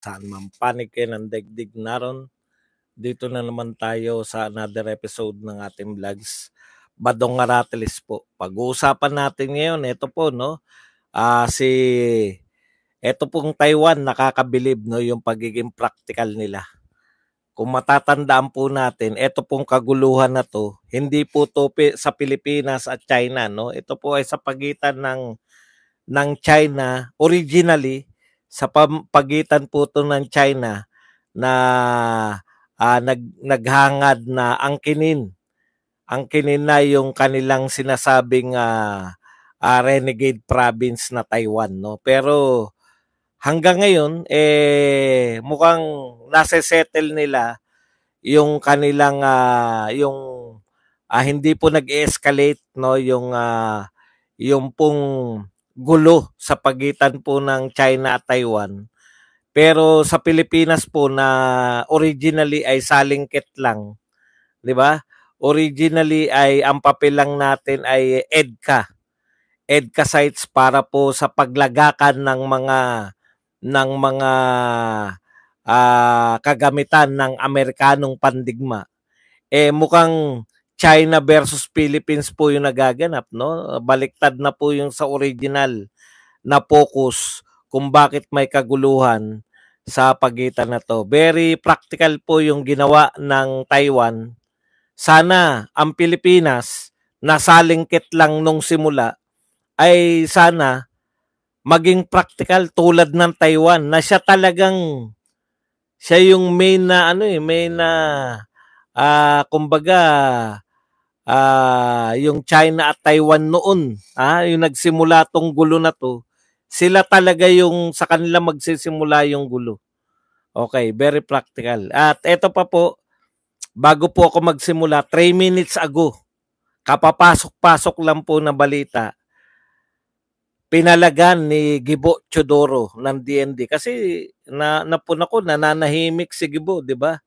saan man panig kayo ng daigdig naron. Dito na naman tayo sa another episode ng ating vlogs. Badong Aratilis po. Pag-uusapan natin ngayon, ito po, no? Ito pong Taiwan, nakakabilib, no? Yung pagiging practical nila. Kung matatandaan po natin, ito pong kaguluhan na to, hindi po to sa Pilipinas at China, no? Ito po ay sa pagitan ng China, originally, sa pagitan po to ng China na naghangad na angkinin na yung kanilang sinasabing renegade province na Taiwan, no? Pero hanggang ngayon mukhang nase-settle nila yung kanilang hindi po nag-escalate, no, yung pong gulo sa pagitan po ng China at Taiwan. Pero sa Pilipinas po na originally ay salingkit lang, 'di ba? Originally ay ang papel lang natin ay EDCA sites para po sa paglagakan ng mga kagamitan ng Amerikanong pandigma. Mukhang China versus Philippines po yung nagaganap, no? Baliktad na po yung sa original na focus kung bakit may kaguluhan sa pagitan na to. Very practical po yung ginawa ng Taiwan. Sana ang Pilipinas na salingkit lang nung simula ay sana maging practical tulad ng Taiwan na siya yung main na kumbaga yung China at Taiwan noon, yung nagsimula tong gulo na to, sila talaga yung sa kanila magsisimula yung gulo. Okay, very practical. At eto pa po, bago po ako magsimula, 3 minutes ago, kapapasok-pasok lang po na balita, pinalagan ni Gibo Chodoro ng DND. Kasi napun ako, nananahimik si Gibo, di ba?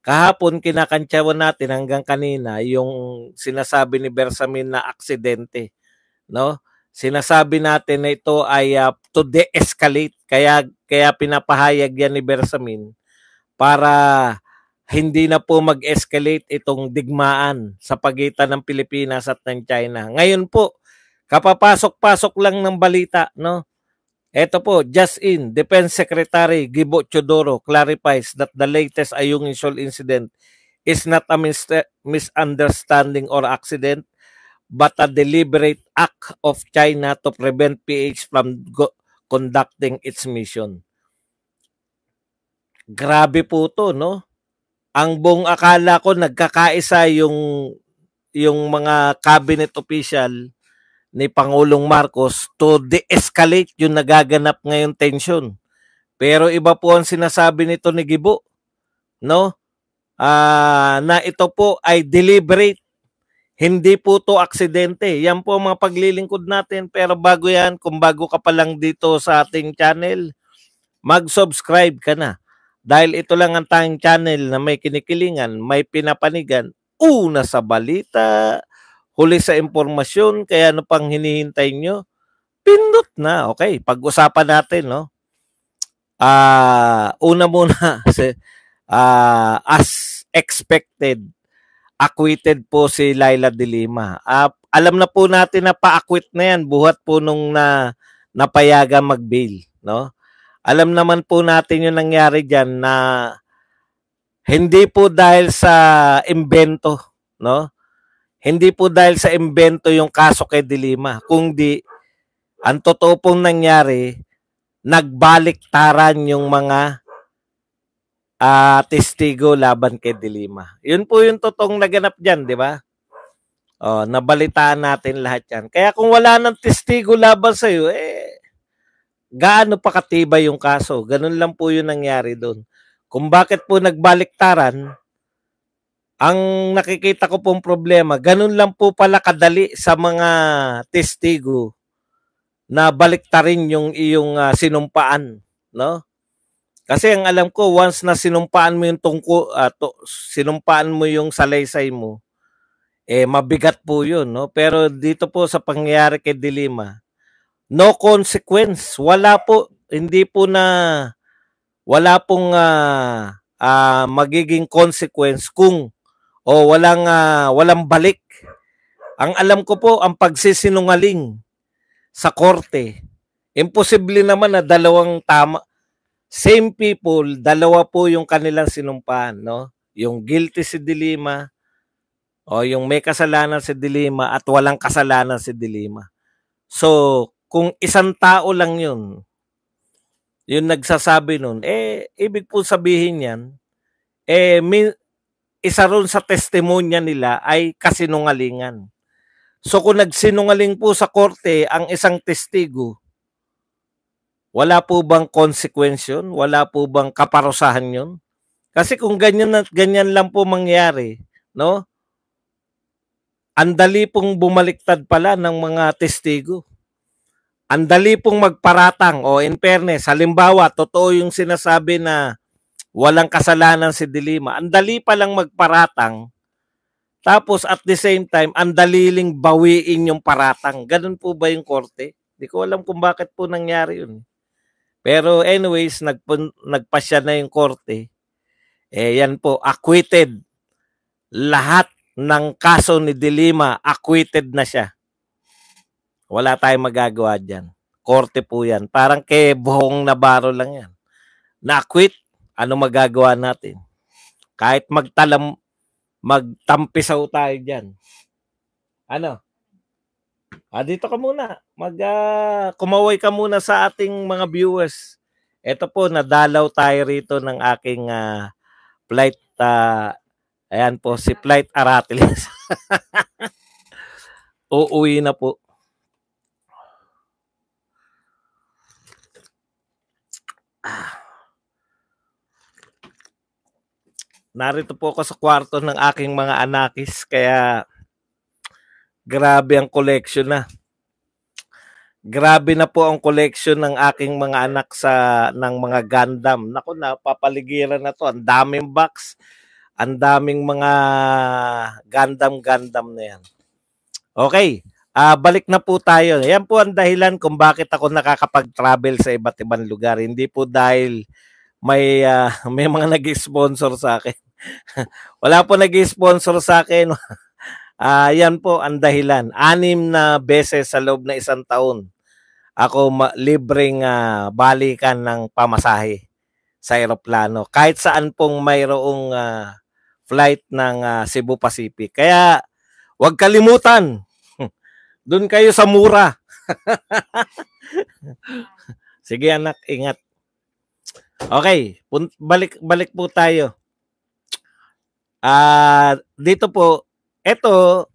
Kahapon kinakantsawan natin hanggang kanina yung sinasabi ni Bersamin na aksidente, no? Sinasabi natin na ito ay to de-escalate, kaya pinapahayag yan ni Bersamin para hindi na po mag-escalate itong digmaan sa pagitan ng Pilipinas at ng China. Ngayon po, kapapasok-pasok lang ng balita, no? Ito po, just in, Defense Secretary Gibo Chodoro clarifies that the latest Ayungin Shoal incident is not a misunderstanding or accident, but a deliberate act of China to prevent PH from conducting its mission. Grabe po to, no? Ang buong akala ko nagkakaisa yung mga cabinet official ni Pangulong Marcos to de-escalate yung nagaganap ngayong tension. Pero iba po ang sinasabi nito ni Gibo, no? Na ito po ay deliberate. Hindi po to aksidente. Yan po ang mga paglilingkod natin. Pero bago yan, kung bago ka pa lang dito sa ating channel, mag-subscribe ka na. Dahil ito lang ang tanging channel na may kinikilingan, may pinapanigan, una sa balita, huli sa impormasyon, kaya ano pang hinihintay nyo? Pindot na. Okay, pag-usapan natin, no? Una muna, as expected, acquitted po si Laila de Lima. Alam na po natin na pa-acquit na yan, buhat po nung napayagan mag-bail, no? Alam naman po natin yung nangyari dyan na hindi po dahil sa imbento, no? Hindi po dahil sa imbento yung kaso kay de Lima, kundi ang totoo pong nangyari, nagbaliktaran yung mga testigo laban kay de Lima. Yun po yung totoong naganap dyan, di ba? Nabalitaan natin lahat yan. Kaya kung wala ng testigo laban sa'yo, gaano pa katibay yung kaso? Ganun lang po yung nangyari doon. Kung bakit po nagbaliktaran, ang nakikita ko pong problema, ganun lang po pala kadali sa mga testigo na baliktarin yung iyong sinumpaan, no? Kasi ang alam ko, once na sinumpaan mo yung sinumpaan mo yung salaysay mo, mabigat po yun, no? Pero dito po sa pangyayari kay de Lima, no consequence. Wala po, hindi po na wala pong magiging consequence kung walang balik. Ang alam ko po, ang pagsisinungaling sa korte, imposible naman na dalawang tama, same people, dalawa po yung kanilang sinumpahan, no? Yung guilty si De Lima o yung may kasalanan si De Lima at walang kasalanan si De Lima. So, kung isang tao lang yun, yung nagsasabi nun, ibig po sabihin yan, isa ron sa testimonya nila ay kasinungalingan. So kung nagsinungaling po sa korte ang isang testigo, wala po bang consequence yun? Wala po bang kaparusahan yun? Kasi kung ganyan lang po mangyari, no? Andali pong bumaliktad pala ng mga testigo. Andali pong magparatang o in fairness, halimbawa, totoo yung sinasabi na walang kasalanan si De Lima. Andali pa lang magparatang. Tapos at the same time, ang daliling bawiin yung paratang. Ganun po ba yung korte? Hindi ko alam kung bakit po nangyari yun. Pero anyways, nagpasya na yung korte. Yan po, acquitted. Lahat ng kaso ni De Lima, acquitted na siya. Wala tayong magagawa dyan. Korte po yan. Parang kay Buhong Navarro lang yan. Na-acquit, ano magagawa natin? Kahit magtampisaw tayo dyan. Ano? Dito ka muna. Kumaway ka muna sa ating mga viewers. Ito po, nadalaw tayo rito ng aking flight. Ayan po, si Flight Aratiles. Uuwi na po. Narito po ako sa kwarto ng aking mga anakis, kaya grabe ang collection na. Grabe na po ang collection ng aking mga anak ng mga Gundam. Naku, napapaligiran na to. Ang daming box, ang daming mga Gundam na yan. Okay, balik na po tayo. Yan po ang dahilan kung bakit ako nakakapag-travel sa iba't ibang lugar. Hindi po dahil may mga nag-sponsor sa akin. Wala po nag-sponsor sa akin. Yan po ang dahilan. 6 na beses sa loob na isang taon ako libreng balikan ng pamasahe sa eroplano. Kahit saan pong mayroong flight ng Cebu Pacific. Kaya huwag kalimutan. Doon kayo sa mura. Sige anak, ingat. Okay, balik po tayo. Dito po, eto,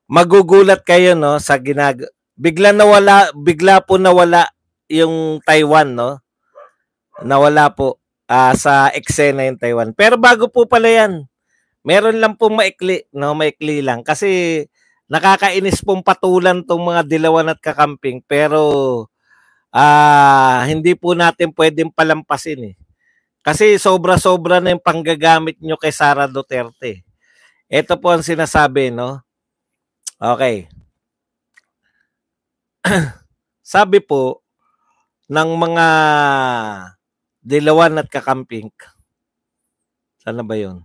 magugulat kayo no sa bigla po nawala yung Taiwan, no? Nawala po sa eksena yung Taiwan. Pero bago po pala yan, meron lang pong maikli, no? Maikli lang kasi nakakainis pong patulan tong mga dilawan at kakamping, pero hindi po natin pwedeng palampasin eh. Kasi sobra-sobra na yung panggagamit nyo kay Sara Duterte. Ito po ang sinasabi, no? Okay. Sabi po ng mga dilawan at kakamping, sana ba yun?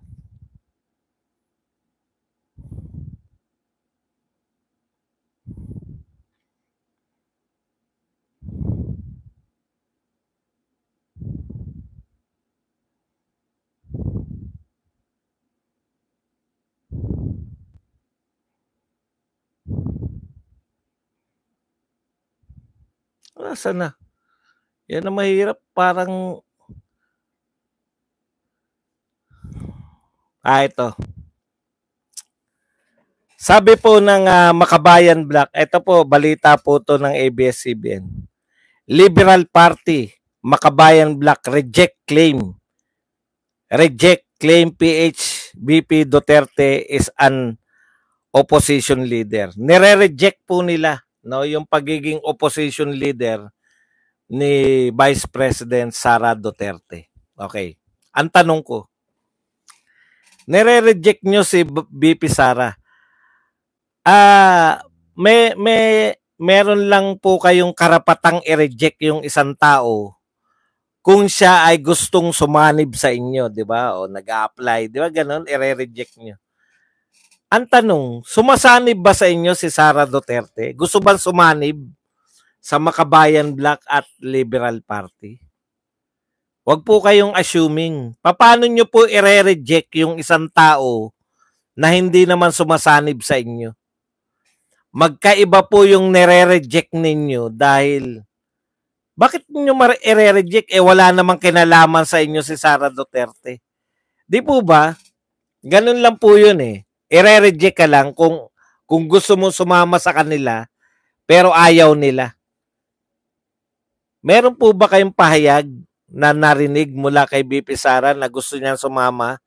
Nasaan na? Yan ang mahirap. Parang ito. Sabi po ng Makabayan Black, ito po, balita po to ng ABS-CBN. Liberal Party, Makabayan Black, reject claim PH BP Duterte is an opposition leader. Nire-reject po nila, no, yung pagiging opposition leader ni Vice President Sara Duterte. Okay. Ang tanong ko, nire-reject nyo si BP Sara. Meron lang po kayong karapatang i-reject yung isang tao kung siya ay gustong sumanib sa inyo, di ba? O nag-a-apply, di ba ganun? I-reject nyo. Ang tanong, sumasanib ba sa inyo si Sara Duterte? Gusto bang sumanib sa Makabayan Black at Liberal Party? Huwag po kayong assuming. Paano nyo po i-reject yung isang tao na hindi naman sumasanib sa inyo? Magkaiba po yung nire-reject ninyo dahil bakit nyo i-reject wala namang kinalaman sa inyo si Sara Duterte? Di po ba? Ganun lang po yun eh. I-reject ka lang kung gusto mo sumama sa kanila pero ayaw nila. Meron po ba kayong pahayag na narinig mula kay BP Sara na gusto niyang sumama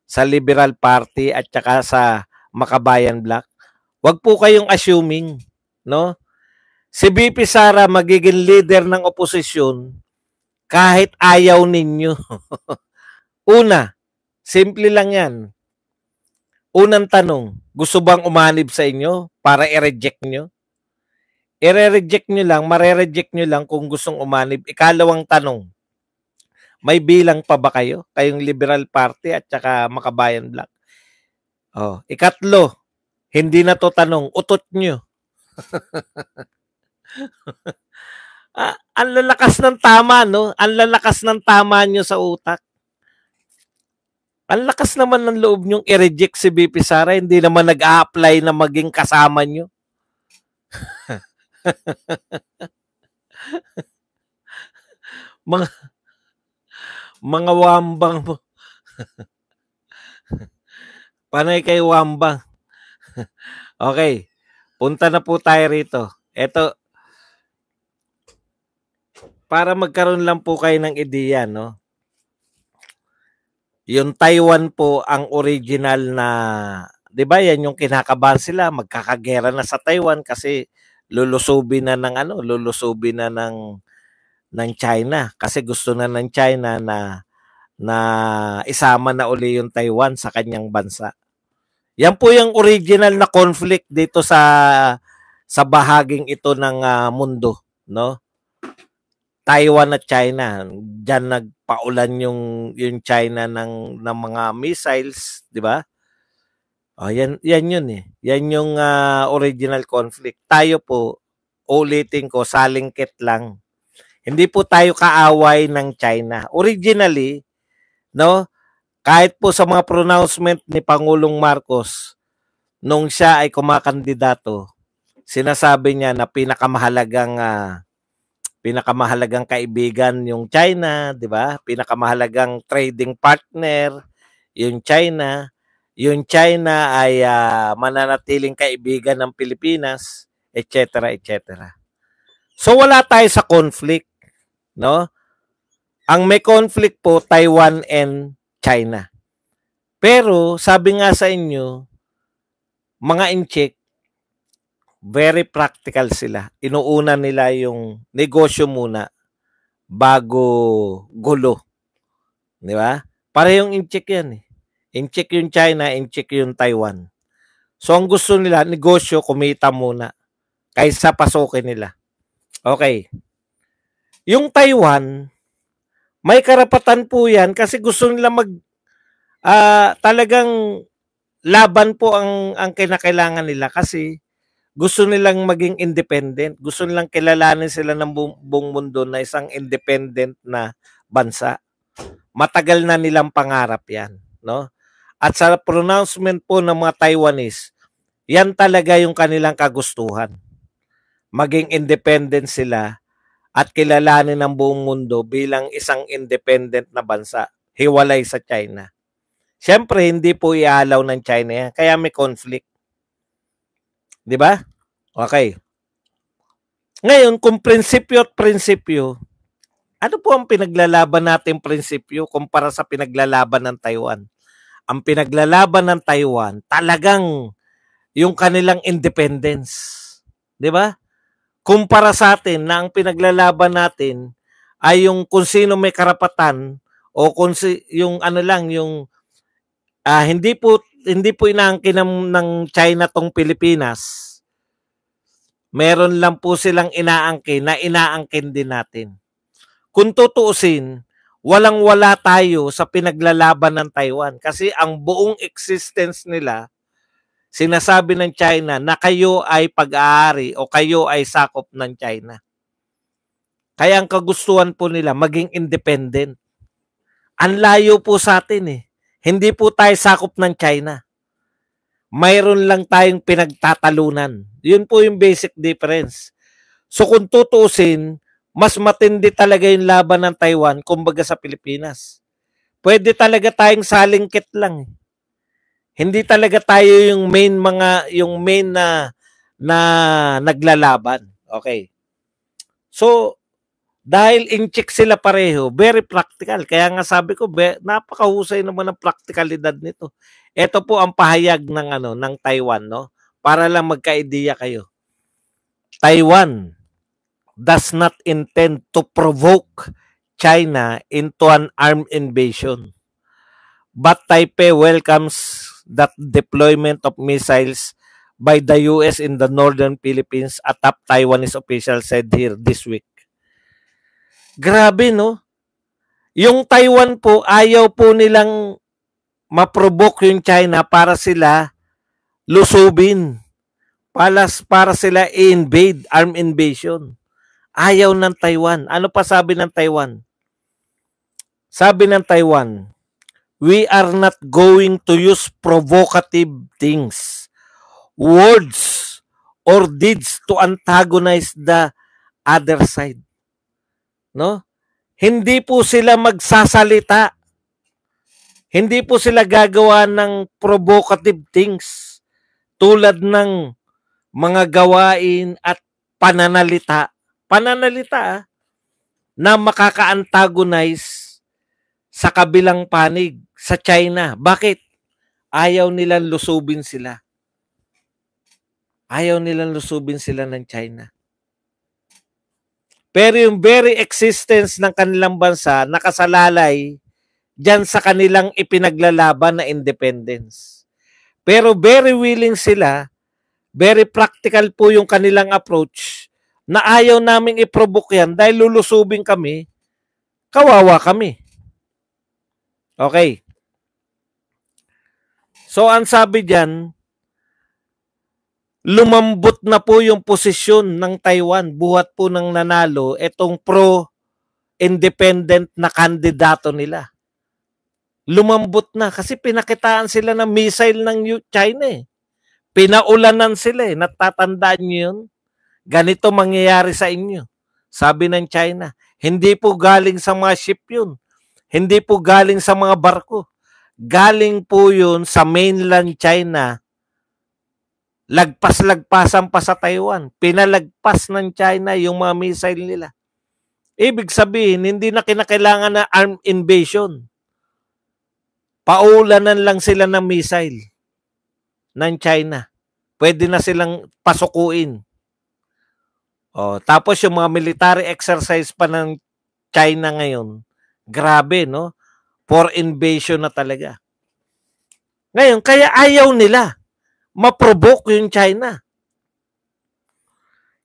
sa Liberal Party at saka sa Makabayan Black? Huwag po kayong assuming, no? Si BP Sara magiging leader ng oposisyon kahit ayaw ninyo. Una, simple lang yan. Unang tanong, gusto bang umanib sa inyo para i-reject nyo? I-reject nyo lang, mare-reject nyo lang kung gustong umanib. Ikalawang tanong, may bilang pa ba kayo? Kayong Liberal Party at saka Makabayan Black? Oh, ikatlo, hindi na to tanong, utot nyo. Ang lalakas ng tama, no? Ang lalakas ng tama nyo sa utak. Ang lakas naman ng loob nyong i-reject si BP Sara, hindi naman nag-a-apply na maging kasama nyo. mga wambang mo. Panay kay wambang. Okay, punta na po tayo rito. Ito, para magkaroon lang po kayo ng ideya, no? Yung Taiwan po ang original na, 'di ba? Yan yung kinakabahan sila, magkakagera na sa Taiwan kasi lulusubin na ng China kasi gusto na ng China na isama na uli yung Taiwan sa kanyang bansa. Yan po yung original na conflict dito sa bahaging ito ng mundo, no? Taiwan at China, diyan nagpaulan yung China ng mga missiles, 'di ba? Oh, yan yun eh. Yan yung original conflict. Tayo po, ulitin ko, salingkit lang. Hindi po tayo kaaway ng China. Originally, no, kahit po sa mga pronouncement ni Pangulong Marcos nung siya ay kumakandidato, sinasabi niya na pinakamahalagang kaibigan yung China, 'di ba? Pinakamahalagang trading partner yung China. Yung China ay mananatiling kaibigan ng Pilipinas, etc., etc. So wala tayo sa conflict, no? Ang may conflict po Taiwan and China. Pero sabi nga sa inyo, mga incheck, very practical sila. Inuuna nila yung negosyo muna bago gulo. Di ba? Parehong incheck yan eh. Incheck yung China, incheck yung Taiwan. So ang gusto nila, negosyo, kumita muna kaysa pasukin nila. Okay. Yung Taiwan, may karapatan po yan kasi gusto nila talagang laban po ang kinakailangan nila kasi gusto nilang maging independent. Gusto nilang kilalanin sila ng buong mundo na isang independent na bansa. Matagal na nilang pangarap yan, no? At sa pronouncement po ng mga Taiwanese, yan talaga yung kanilang kagustuhan. Maging independent sila at kilalanin ng buong mundo bilang isang independent na bansa, hiwalay sa China. Siyempre, hindi po ialaw ng China yan, kaya may conflict. Di ba? Okay. Ngayon, kung prinsipyo at prinsipyo, ano po ang pinaglalaban natin prinsipyo kumpara sa pinaglalaban ng Taiwan? Ang pinaglalaban ng Taiwan, talagang yung kanilang independence. Di ba? Kumpara sa atin na ang pinaglalaban natin ay yung kung sino may karapatan o kung yung ano lang, yung hindi po inaangkin ng China tong Pilipinas. Meron lang po silang inaangkin na inaangkin din natin. kung tutuusin, walang-wala tayo sa pinaglalaban ng Taiwan kasi ang buong existence nila, sinasabi ng China na kayo ay pag-aari o kayo ay sakop ng China. Kaya ang kagustuhan po nila maging independent. Ang layo po sa atin eh. Hindi po tayo sakop ng China. Mayroon lang tayong pinagtatalunan. Yun po yung basic difference. So kung tutuusin, mas matindi talaga yung laban ng Taiwan kumbaga sa Pilipinas. Pwede talaga tayong salingkit lang. Hindi talaga tayo yung main na naglalaban. Okay. So dahil in-check sila pareho, very practical. Kaya nga sabi ko, napakahusay naman ng practicalidad nito. Ito po ang pahayag ng Taiwan, no? Para lang magka-ideya kayo. Taiwan does not intend to provoke China into an armed invasion. But Taipei welcomes that deployment of missiles by the US in the northern Philippines, a top Taiwanese official said here this week. Grabe, no? Yung Taiwan po, ayaw po nilang ma-provoke yung China para sila lusubin. Para sila i-invade, armed invasion. Ayaw ng Taiwan. Ano pa sabi ng Taiwan? Sabi ng Taiwan, we are not going to use provocative things, words, or deeds to antagonize the other side. No? Hindi po sila magsasalita. Hindi po sila gagawa ng provocative things tulad ng mga gawain at pananalita. Pananalita na makaka-antagonize sa kabilang panig sa China. Bakit? Ayaw nilang lusubin sila. Ayaw nilang lusubin sila ng China. Pero yung very existence ng kanilang bansa nakasalalay diyan sa kanilang ipinaglalaban na independence. Pero very willing sila, very practical po yung kanilang approach na ayaw naming i-provoke yan dahil lulusubin kami, kawawa kami. Okay. So ang sabi diyan, lumambot na po yung posisyon ng Taiwan buhat po ng nanalo itong pro-independent na kandidato nila. Lumambot na kasi pinakitaan sila ng missile ng China eh. Pinaulanan sila eh. Natatandaan nyo yun? Ganito mangyayari sa inyo. Sabi ng China. Hindi po galing sa mga ship yun. Hindi po galing sa mga barko. Galing po yun sa mainland China. Lagpas-lagpasan pa sa Taiwan. Pinalagpas ng China yung mga missile nila. Ibig sabihin, hindi na kinakailangan na armed invasion. Paulanan lang sila ng missile ng China. Pwede na silang pasukuin. Tapos yung mga military exercise pa ng China ngayon, grabe, no? For invasion na talaga. Ngayon, kaya ayaw nila ma-provoke yung China.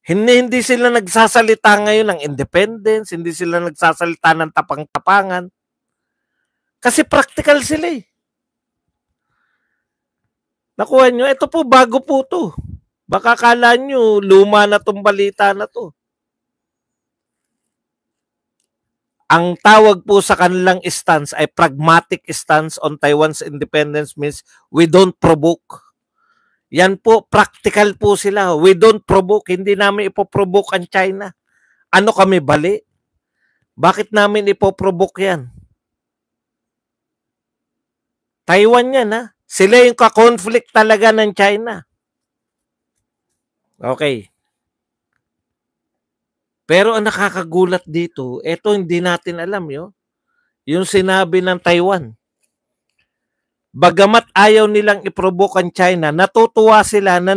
Hindi sila nagsasalita ngayon ng independence, hindi sila nagsasalita ng tapang-tapangan. Kasi practical sila eh. Nakuha nyo, ito po, bago po to. Baka kala nyo, luma na tong balita na to. Ang tawag po sa kanilang stance ay pragmatic stance on Taiwan's independence means we don't provoke. Yan po, practical po sila. We don't provoke. Hindi namin ipoprovoke ang China. Ano kami, bali? Bakit namin ipoprovoke yan? Taiwan yan, ha? Sila yung ka-conflict talaga ng China. Okay. Pero ang nakakagulat dito, eto hindi natin alam yun. Yung sinabi ng Taiwan. Bagamat ayaw nilang iprovoke ang China, natutuwa sila na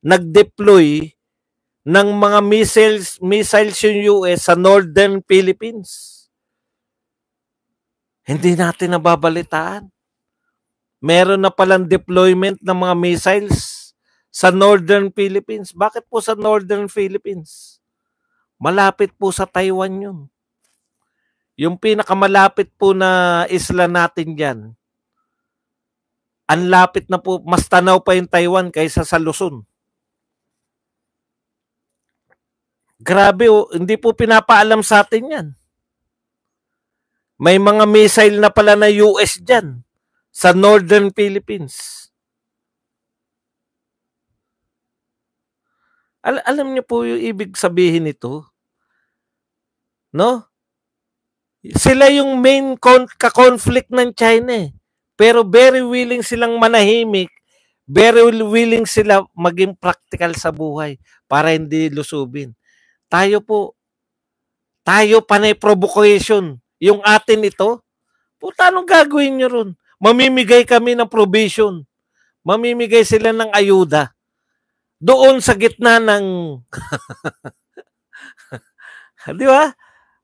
nag-deploy ng mga missiles yung US sa Northern Philippines. Hindi natin nababalitaan. Meron na palang deployment ng mga missiles sa Northern Philippines. Bakit po sa Northern Philippines? Malapit po sa Taiwan yun. Yung pinakamalapit po na isla natin diyan, ang lapit na po, mas tanaw pa yung Taiwan kaysa sa Luzon. Grabe, oh, hindi po pinapaalam sa atin yan. May mga missile na pala na US dyan sa Northern Philippines. Alam niyo po yung ibig sabihin nito? No? Sila yung main ka-conflict ng China eh. Pero very willing silang manahimik, very willing sila maging practical sa buhay para hindi lusubin. Tayo panay provocation. Yung atin ito, puta, anong gagawin nyo ron? Mamimigay kami ng provision. Mamimigay sila ng ayuda. Doon sa gitna ng di ba?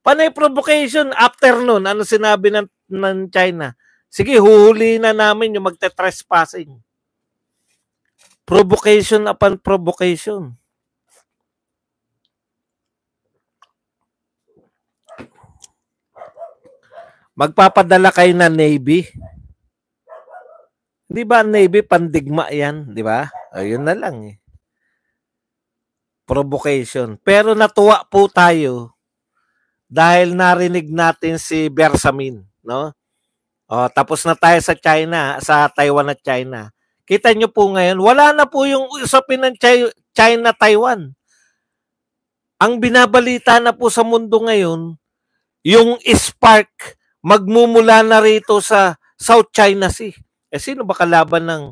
Panay provocation after nun. Ano sinabi ng China? Sige, huhuli na namin yung magte-trespassing. Provocation upon provocation. Magpapadala kayo na Navy. Di ba Navy pandigma yan? Di ba? Ayun na lang eh. Provocation. Pero natuwa po tayo dahil narinig natin si Bersamin, no? Tapos na tayo sa China, sa Taiwan at China. Kita nyo po ngayon, wala na po yung usapin ng China-Taiwan. Ang binabalita na po sa mundo ngayon, yung spark magmumula na rito sa South China Sea. Sino ba kalaban ng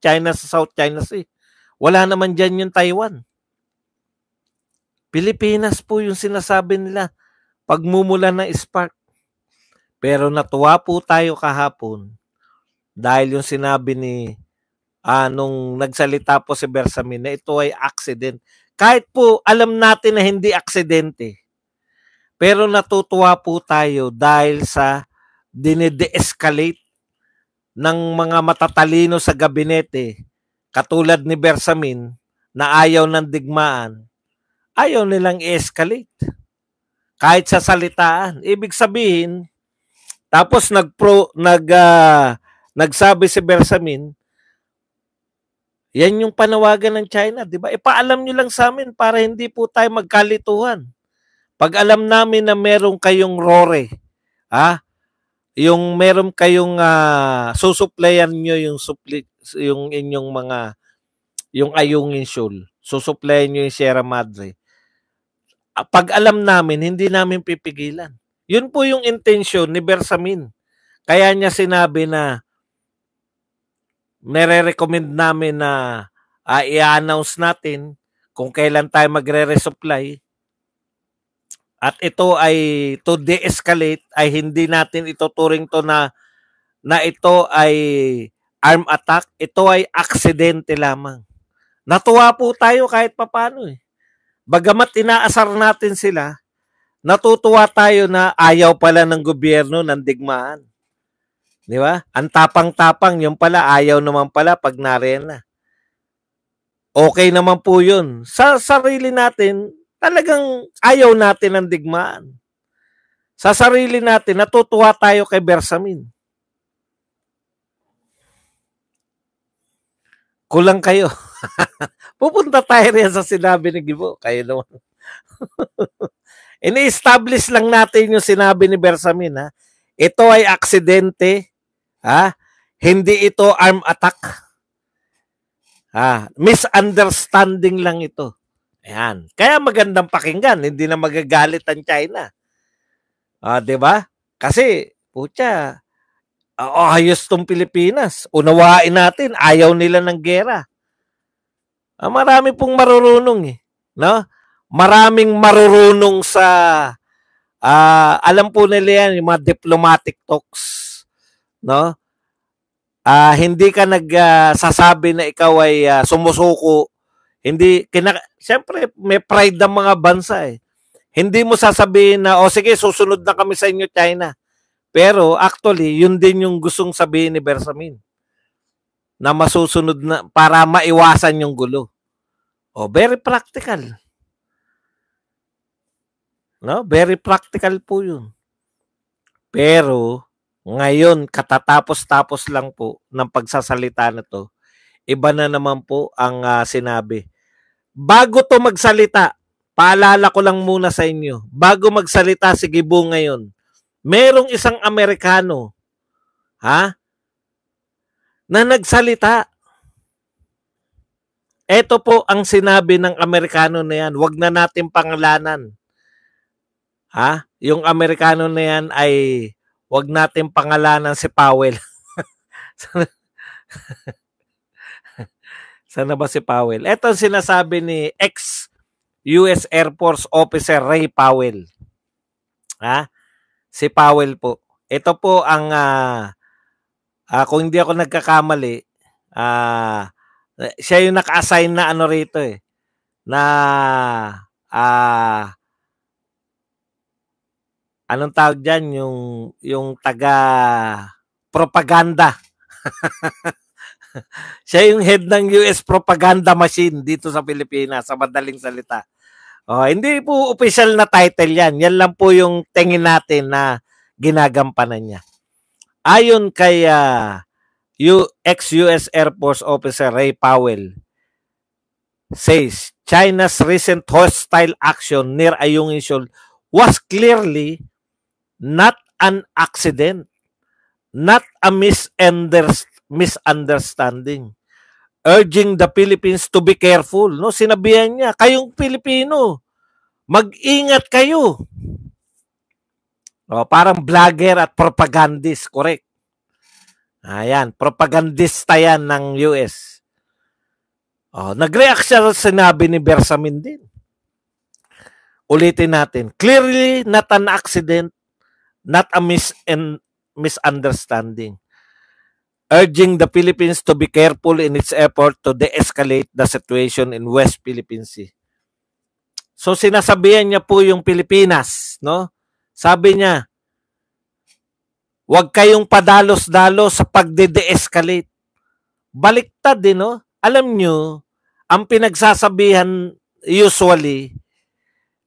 China sa South China Sea? Wala naman dyan yung Taiwan. Pilipinas po yung sinasabi nila, pagmumula ng spark. Pero natuwa po tayo kahapon dahil yung sinabi ni nung nagsalita po si Bersamin na ito ay accident. Kahit po alam natin na hindi aksidente. Pero natutuwa po tayo dahil sa dinede-escalate ng mga matatalino sa gabinete katulad ni Bersamin na ayaw ng digmaan. Ayaw nilang i-escalate. Kahit sa salitaan. Ibig sabihin, tapos nagsabi si Bersamin, yan yung panawagan ng China, di ba? Ipaalam nyo lang sa amin para hindi po tayo magkalituhan. Pag alam namin na meron kayong rore, yung meron kayong susuplayan nyo yung inyong mga, yung Ayungin Shoal, susuplayan nyo yung Sierra Madre. Pag alam namin, hindi namin pipigilan. Yun po yung intensyon ni Bersamin. Kaya niya sinabi na nire-recommend namin na i-announce natin kung kailan tayo magre-resupply. At ito ay to de-escalate, ay hindi natin ituturing to na ito ay arm attack. Ito ay aksidente lamang. Natuwa po tayo kahit papano eh. Bagamat inaasar natin sila, natutuwa tayo na ayaw pala ng gobyerno ng digmaan. Di ba? Ang tapang-tapang, yung pala ayaw naman pala pag nariyan na. Okay naman po yun. Sa sarili natin, talagang ayaw natin ng digmaan. Sa sarili natin, natutuwa tayo kay Bersamin. Kulang kayo. Pupunta tayo rin sa sinabi ni Gibo. Kayo naman. Ini-establish lang natin yung sinabi ni Bersamin. Ha? Ito ay aksidente. Hindi ito arm attack. Misunderstanding lang ito. Ayan. Kaya magandang pakinggan. Hindi na magagalit ang China. Diba? Kasi, putya, ayos tong Pilipinas. Unawain natin. Ayaw nila ng gera. Marami pong marurunong eh. No? Maraming marurunong sa alam po nila yan, yung mga diplomatic talks. No? Hindi ka nagsasabi na ikaw ay sumusuko. Hindi, siyempre may pride ng mga bansa eh. Hindi mo sasabihin na, sige, susunod na kami sa inyo, China. Pero actually, yun din yung gustong sabihin ni Bersamin. Na masusunod na, para maiwasan yung gulo. Very practical. No? Very practical po yun. Pero ngayon, katatapos-tapos lang po ng pagsasalita na 'to, iba na naman po ang sinabi. Bago 'to magsalita, paalala ko lang muna sa inyo, bago magsalita si Gibo ngayon, merong isang Amerikano, na nagsalita. Ito po ang sinabi ng Amerikano na yan, wag na natin pangalanan. Yung Amerikano na yan ay wag natin pangalanan si Powell. Sana ba si Powell? Ito ang sinasabi ni ex-US Air Force Officer Ray Powell. Si Powell po. Ito po ang, kung hindi ako nagkakamali, siya yung naka-assign na ano rito na, anong tawag dyan? Yung taga-propaganda. Siya yung head ng US propaganda machine dito sa Pilipinas, sa madaling salita. Hindi po official na title yan. Yan lang po yung tingin natin na ginagampanan niya. Ayon kay ex-US Air Force Officer Ray Powell, says China's recent hostile action near Ayungin Shoal was clearly not an accident, not a misunderstanding, urging the Philippines to be careful. No, sinabihan niya, kayong Pilipino, mag-ingat kayo. Parang vlogger at propagandist, correct. Ayan, propagandista yan ng US. Nag-react siya sa sinabi ni Bersamin din. Ulitin natin, clearly not an accident, not a misunderstanding, urging the Philippines to be careful in its effort to de-escalate the situation in West Philippine Sea. So sinasabihan niya po yung Pilipinas, no? Sabi niya, huwag kayong padalos-dalos sa pagde-de-escalate. Baliktad din, no? Alam nyo, ang pinagsasabihan usually,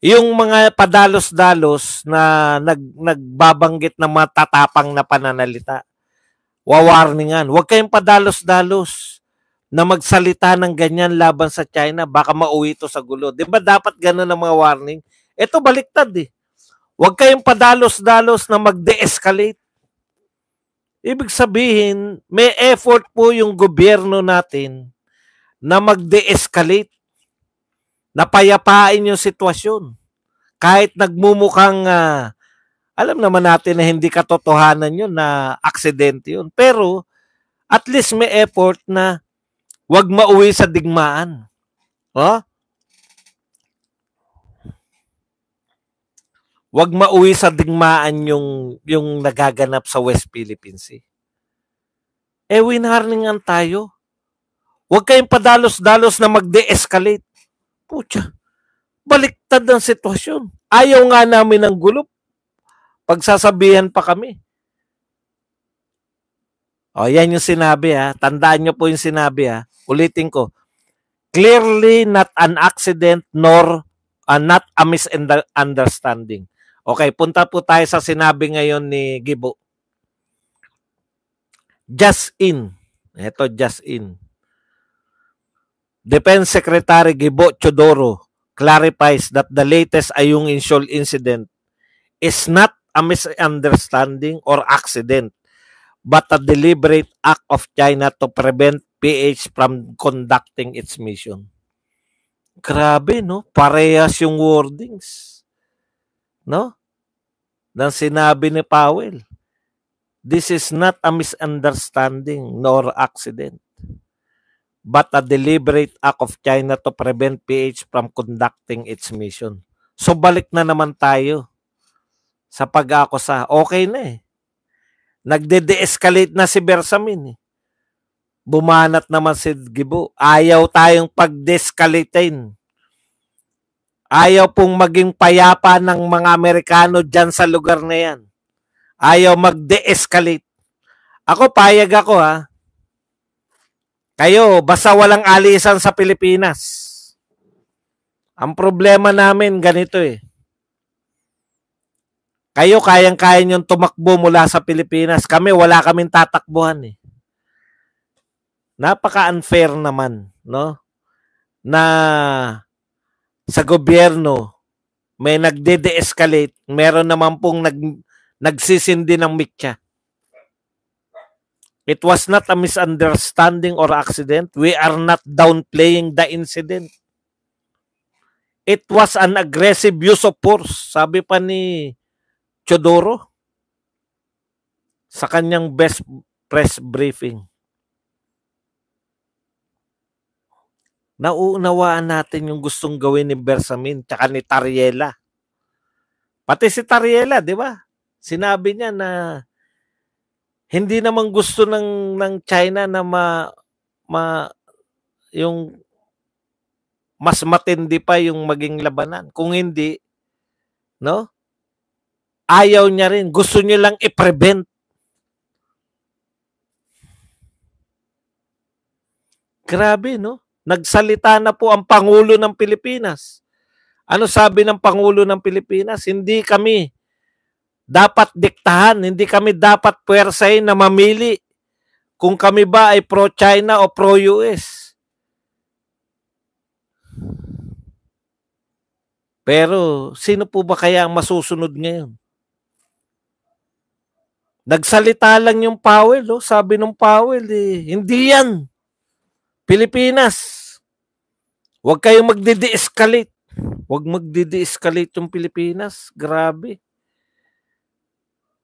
yung mga padalos-dalos na nagbabanggit ng matatapang na pananalita, wawarningan. Huwag kayong padalos-dalos na magsalita ng ganyan laban sa China, baka mauwi ito sa gulo. Di ba dapat ganun ang mga warning? Ito baliktad Huwag kayong padalos-dalos na mag-de-escalate. Ibig sabihin, may effort po yung gobyerno natin na mag-de-escalate, na payapain yung sitwasyon. Kahit nagmumukhang, alam naman natin na hindi katotohanan yun, na aksidente yun. Pero, at least may effort na wag mauwi sa digmaan. Wag mauwi sa digmaan yung nagaganap sa West Philippine Sea. Winarningan tayo. Huwag kayong padalos-dalos na mag-de-escalate. Pucha, baliktad ang sitwasyon. Ayaw nga namin ng gulo. Pagsasabihan pa kami. Yan yung sinabi Tandaan nyo po yung sinabi Ulitin ko. Clearly not an accident nor not a misunderstanding. Okay, punta po tayo sa sinabi ngayon ni Gibo. Just in. Ito, just in. Defense Secretary Gibo Chodoro clarifies that the latest Ayungin Shoal incident is not a misunderstanding or accident, but a deliberate act of China to prevent PH from conducting its mission. Grabe, no? Parehas yung wordings. No? Nang sinabi ni Powell. This is not a misunderstanding nor accident, but a deliberate act of China to prevent PH from conducting its mission. So balik na naman tayo sa pag-akusa. Okay na Nagde-de-escalate na si Bersamin Bumanat naman si Gibo. Ayaw tayong pag-de-escalatein. Ayaw pong maging payapa ng mga Amerikano dyan sa lugar na yan. Ayaw mag-de-escalate. Ako, payag ako Kayo, basta walang alisan sa Pilipinas. Ang problema namin ganito Kayo kayang-kaya niyong tumakbo mula sa Pilipinas. Kami wala kaming tatakbuhan eh. Napaka-unfair naman, no? Na sa gobyerno may nagde-de-escalate, meron naman pong nagsisindi ng mitya. It was not a misunderstanding or accident. We are not downplaying the incident. It was an aggressive use of force. Sabi pa ni Teodoro sa kanyang best press briefing. Nauunawaan natin yung gustong gawin ni Bersamin tsaka ni Tariela. Pati si Tariela, di ba? Sinabi niya na hindi naman gusto ng China na yung mas matindi pa yung maging labanan. Kung hindi, no? Ayaw niya rin. Gusto niya lang i-prevent. Grabe, no? Nagsalita na po ang Pangulo ng Pilipinas. Ano sabi ng Pangulo ng Pilipinas? Hindi kami dapat diktahan, hindi kami dapat puwersahin na mamili kung kami ba ay pro-China o pro-US. Pero sino po ba kaya ang masusunod ngayon? Nagsalita lang yung Powell, oh. Sabi ng Powell, hindi yan. Pilipinas. Huwag kayong magde-de-escalate. Huwag magde-de-escalate yung Pilipinas. Grabe.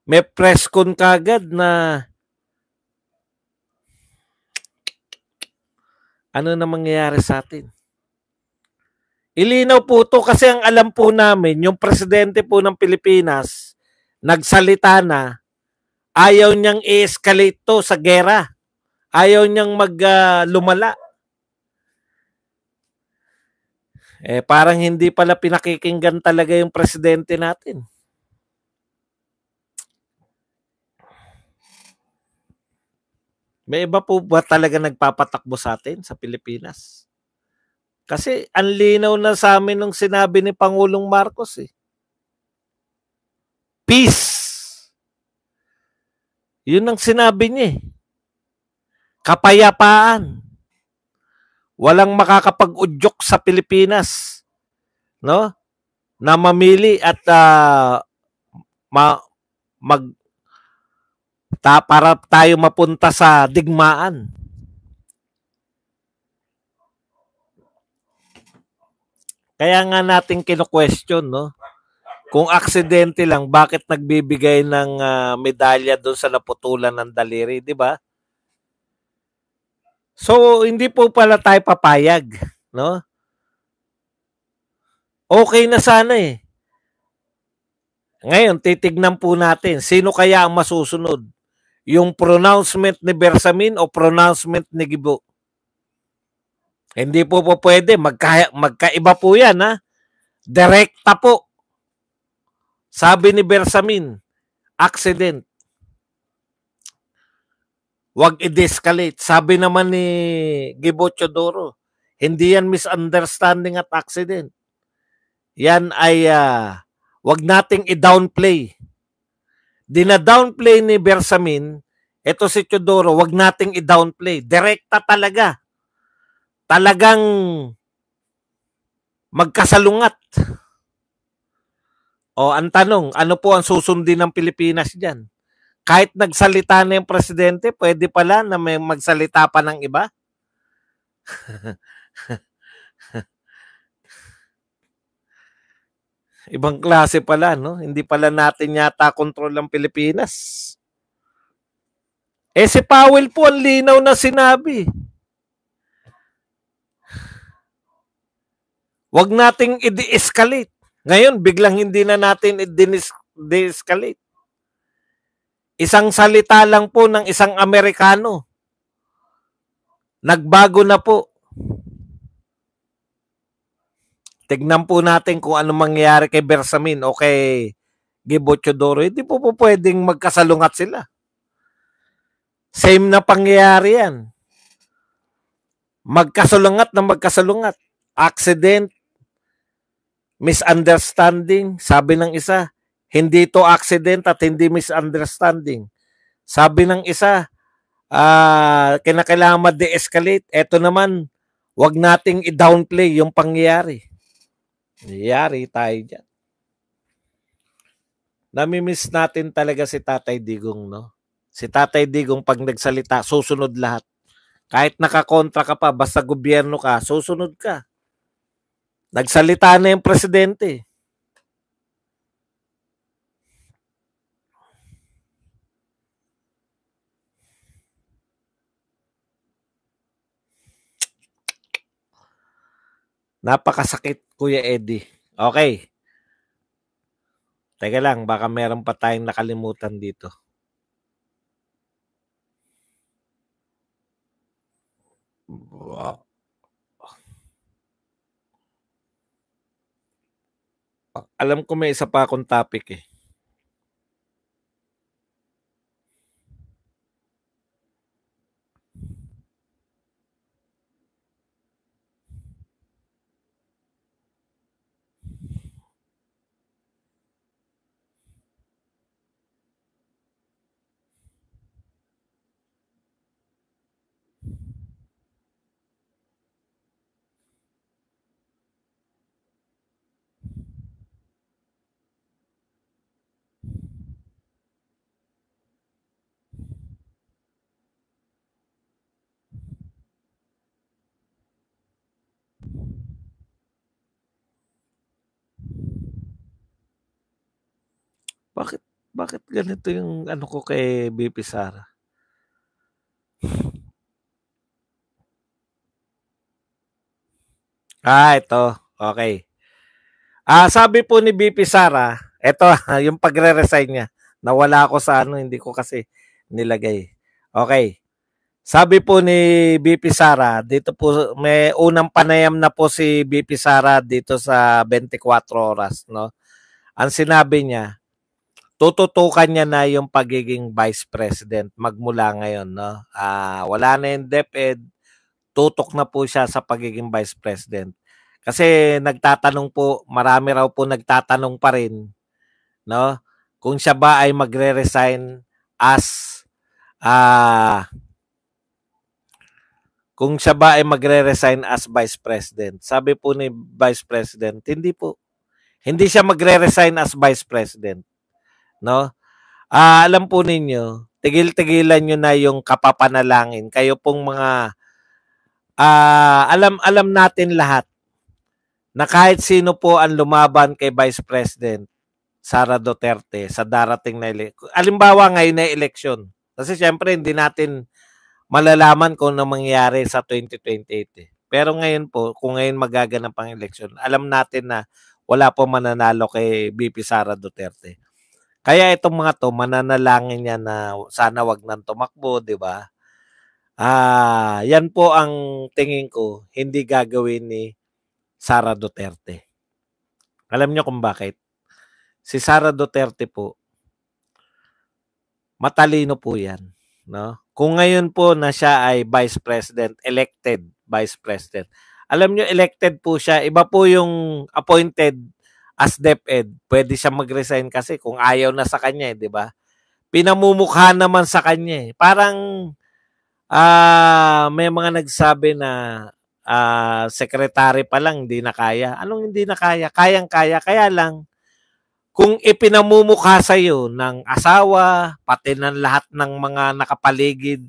May press con kagad na ano na mangyayari sa atin. Ilinaw po to kasi ang alam po namin, yung presidente po ng Pilipinas, nagsalita na, ayaw niyang i-escalate to sa gera. Ayaw niyang lumala. Parang hindi pala pinakikinggan talaga yung presidente natin. May iba po ba talaga nagpapatakbo sa atin sa Pilipinas? Kasi ang linaw na sa amin nung sinabi ni Pangulong Marcos eh. Peace. Yun ang sinabi niya eh. Kapayapaan. Walang makakapag-udyok sa Pilipinas, no? Na mamili at para tayo mapunta sa digmaan. Kaya nga natin kino-question, no? Kung aksidente lang, bakit nagbibigay ng medalya doon sa naputulan ng daliri, di ba? So, hindi po pala tayo papayag, no? Okay na sana eh. Ngayon, titignan po natin, sino kaya ang masusunod? Yung pronouncement ni Bersamin o pronouncement ni Gibo? Hindi po pwede. Magkaiba po yan, ha? Direkta po. Sabi ni Bersamin, accident. Huwag i-de-escalate. Sabi naman ni Gibo Teodoro, hindi yan misunderstanding at accident. Yan ay huwag nating i-downplay. Dina-downplay ni Bersamin, ito si Teodoro, huwag nating i-downplay. Direkta talaga. Talagang magkasalungat. O, ang tanong, ano po ang susundin ng Pilipinas dyan? Kahit nagsalita na yung presidente, pwede pala na may magsalita pa ng iba? Ibang klase pala, no? Hindi pala natin yata kontrol ang Pilipinas. Si Powell po ang linaw na sinabi. Huwag nating i-de-escalate. Ngayon, biglang hindi na natin i-de-escalate. Isang salita lang po ng isang Amerikano. Nagbago na po. Tignan po natin kung ano mangyayari kay Bersamin o kay Gibo Teodoro. Hindi po pwedeng magkasalungat sila. Same na pangyayari yan. Magkasalungat na magkasalungat. Accident, misunderstanding, sabi ng isa, Hindi to accident at hindi misunderstanding. Sabi ng isa, kinakailangan ma-de-escalate. Ito naman, wag nating i-downplay yung pangyayari. Nangyayari tayo dyan. Namimiss natin talaga si Tatay Digong, no? Si Tatay Digong pag nagsalita, susunod lahat. Kahit nakakontra ka pa, basta gobyerno ka, susunod ka. Nagsalita na yung presidente. Napakasakit, Kuya Eddie. Okay. Teka lang, baka meron pa tayong nakalimutan dito. Alam ko may isa pa akong topic eh. Bakit bakit ganito yung ano ko kay BP Sara? Ito. Okay. Sabi po ni BP Sara, ito yung pagre-resign niya. Nawala ako sa ano, hindi ko kasi nilagay. Okay. Sabi po ni BP Sara, dito po may unang panayam na po si BP Sara dito sa 24 oras, no? Ang sinabi niya, tututukan niya na yung pagiging vice president magmula ngayon, no? Wala na yung DepEd, tutok na po siya sa pagiging vice president. Kasi nagtatanong po, marami raw po nagtatanong pa rin, no? Kung siya ba ay magre-resign as kung siya ba ay magre-resign as vice president. Sabi po ni vice president, hindi po. Hindi siya magre-resign as vice president, no? Alam po ninyo, tigil-tigilan nyo na yung kapapanalangin. Kayo pong mga alam natin lahat na kahit sino po ang lumaban kay Vice President Sara Duterte sa darating na eleksyon. Alimbawa ngayon na eleksyon. Kasi syempre hindi natin malalaman kung ano mangyayari sa 2028 eh. Pero ngayon po, kung ngayon magaganap ang eleksyon, alam natin na wala po mananalo kay BP Sara Duterte. Kaya itong mga to, mananalangin niya na sana wag nang tumakbo, di ba? Yan po ang tingin ko, hindi gagawin ni Sara Duterte. Alam niyo kung bakit? Si Sara Duterte po, matalino po yan. No? Kung ngayon po na siya ay Vice President, elected Vice President, alam niyo elected po siya, iba po yung appointed as DepEd. Pwede siya mag-resign kasi kung ayaw na sa kanya, di ba? Pinamumukha naman sa kanya. Parang may mga nagsabi na secretary pa lang hindi na kaya. Anong hindi na kaya? Kayang-kaya. Kaya lang, kung ipinamumukha sa iyo ng asawa, pati ng lahat ng mga nakapaligid,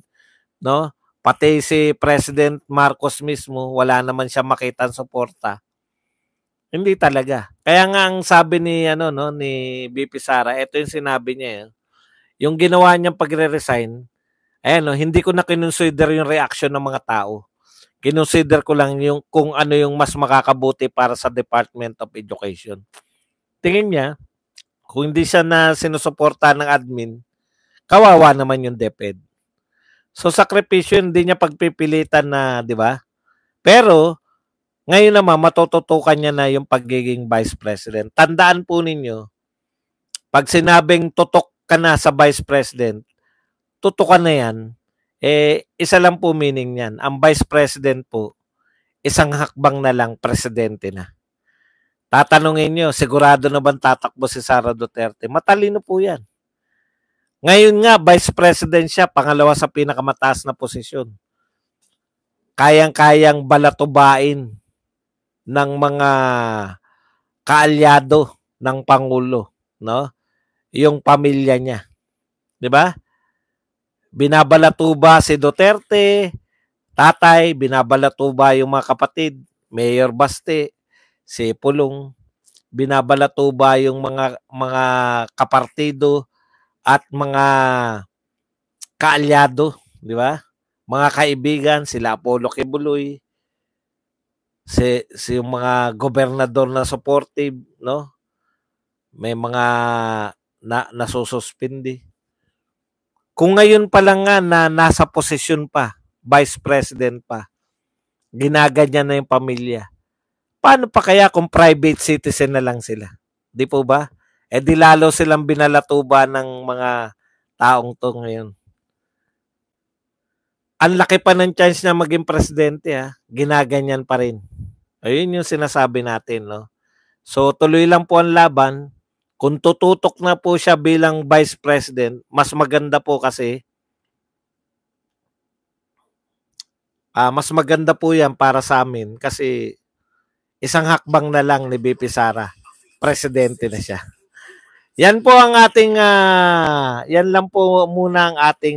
no? Pati si President Marcos mismo, wala naman siya makitang suporta. Hindi talaga. Kaya nga ang sabi ni ni BP Sara, ito yung sinabi niya, yung ginawa niyang pagre-resign, hindi ko na kinonsider yung reaction ng mga tao. Kinonsider ko lang yung kung ano yung mas makakabuti para sa Department of Education. Tingin niya, kung hindi siya na sinusuporta ng admin, kawawa naman yung DepEd. So sakripisyo hindi niya pagpipilitan na, di ba? Pero ngayon naman matututukan niya na yung pagiging vice president. Tandaan po ninyo, pag sinabing tutok ka na sa vice president, tutukan na yan, isa lang po meaning niyan. Ang vice president po, isang hakbang na lang presidente na. Tatanungin nyo, sigurado na bang tatakbo si Sara Duterte? Matalino po yan. Ngayon nga, Vice President siya, pangalawa sa pinakamataas na posisyon. Kayang-kayang balatubain ng mga kaalyado ng Pangulo, no? Yung pamilya niya. 'Di ba? Binabalatuba si Duterte, tatay, binabalatuba yung mga kapatid, Mayor Baste, si Pulong, binabalatuba yung mga kapartido at mga kaalyado, 'di ba? Mga kaibigan sila Apollo Kibuloy, si yung mga gobernador na supportive, no? May mga nasususpindi. Kung ngayon pa lang nga na nasa posisyon pa, Vice President pa, ginaganyan na yung pamilya. Paano pa kaya kung private citizen na lang sila? Di po ba? Eh di lalo silang binalatuba ng mga taong to ngayon. Ang laki pa ng chance na maging presidente, ha? Ginaganyan pa rin. Ayun yung sinasabi natin, no? So tuloy lang po ang laban. Kung tututok na po siya bilang Vice President, mas maganda po kasi mas maganda po yan para sa amin kasi isang hakbang na lang ni BP Sara, presidente na siya. Yan po ang ating, yan lang po muna ang ating